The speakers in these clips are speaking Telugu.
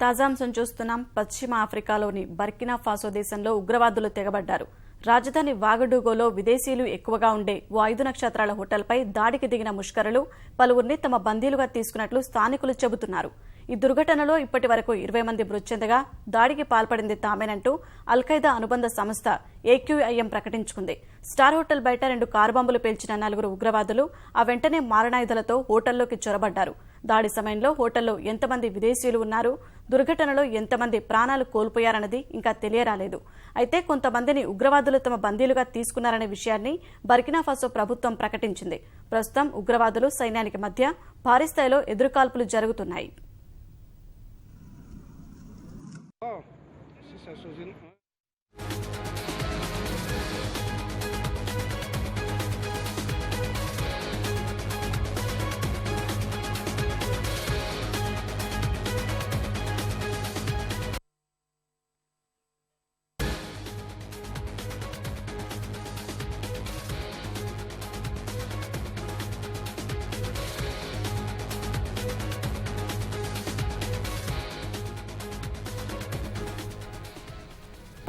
తాజాంశం చూస్తున్నాం. పశ్చిమ ఆఫ్రికాలోని బర్కినా ఫాసో దేశంలో ఉగ్రవాదులు తెగబడ్డారు. రాజధాని వాగడూగోలో విదేశీయులు ఎక్కువగా ఉండే ఓ 5 నక్షత్రాల హోటల్పై దాడికి దిగిన ముష్కరులు పలువురిని తమ బందీలుగా తీసుకున్నట్లు స్థానికులు చెబుతున్నారు. ఈ దుర్ఘటనలో ఇప్పటి వరకు 20 మంది మృతి చెందగా దాడికి పాల్పడింది తామేనంటూ అల్ఖైదా అనుబంధ సంస్థ ఏక్యూఐఎం ప్రకటించుకుంది. స్టార్ హోటల్ బయట 2 కారు బాంబులు పేల్చిన 4 ఉగ్రవాదులు ఆ వెంటనే మారణాయుధాలతో హోటల్లోకి చొరబడ్డారు. దాడి సమయంలో హోటల్లో ఎంతమంది విదేశీయులు ఉన్నారు, దుర్ఘటనలో ఎంతమంది ప్రాణాలు కోల్పోయారన్నది ఇంకా తెలియరాలేదు. అయితే కొంతమందిని ఉగ్రవాదులు తమ బందీలుగా తీసుకున్నారనే విషయాన్ని బర్కినాఫాసో ప్రభుత్వం ప్రకటించింది. ప్రస్తుతం ఉగ్రవాదులు సైన్యానికి మధ్య భారీ స్థాయిలో ఎదురుకాల్పులు జరుగుతున్నాయి.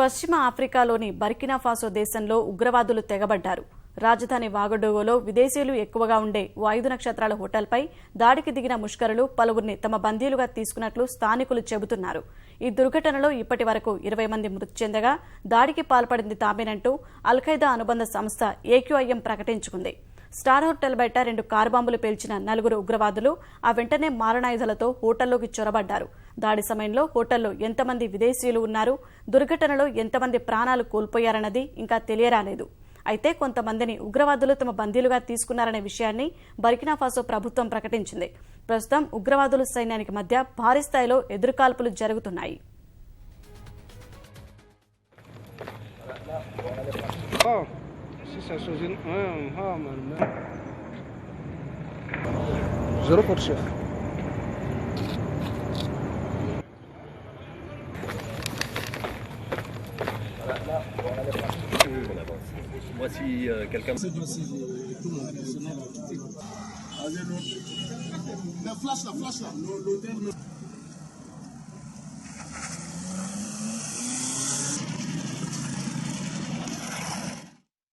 పశ్చిమ ఆఫ్రికాలోని బర్కినా ఫాసో దేశంలో ఉగ్రవాదులు తెగబడ్డారు. రాజధాని వాగడూగోలో విదేశీయులు ఎక్కువగా ఉండే ఓ 5 నక్షత్రాల హోటల్పై దాడికి దిగిన ముష్కరులు పలువురిని తమ బందీలుగా తీసుకున్నట్లు స్థానికులు చెబుతున్నారు. ఈ దుర్ఘటనలో ఇప్పటి వరకు 20 మంది మృతి చెందగా దాడికి పాల్పడింది తామేనంటూ అల్ఖైదా అనుబంధ సంస్థ ఏక్యూఐఎం ప్రకటించుకుంది. స్టార్ హోటల్ బయట 2 కారు బాంబులు పేల్చిన 4 ఉగ్రవాదులు ఆ వెంటనే మారణాయుధాలతో హోటల్లోకి చొరబడ్డారు. దాడి సమయంలో హోటల్లో ఎంతమంది విదేశీయులు ఉన్నారు, దుర్ఘటనలో ఎంతమంది ప్రాణాలు కోల్పోయారన్నది ఇంకా తెలియరాలేదు. అయితే కొంతమందిని ఉగ్రవాదులు తమ బందీలుగా తీసుకున్నారనే విషయాన్ని బర్కినాఫాసో ప్రభుత్వం ప్రకటించింది. ప్రస్తుతం ఉగ్రవాదులు సైన్యానికి మధ్య భారీ స్థాయిలో ఎదురుకాల్పులు జరుగుతున్నాయి. Voici quelqu'un. La flash là.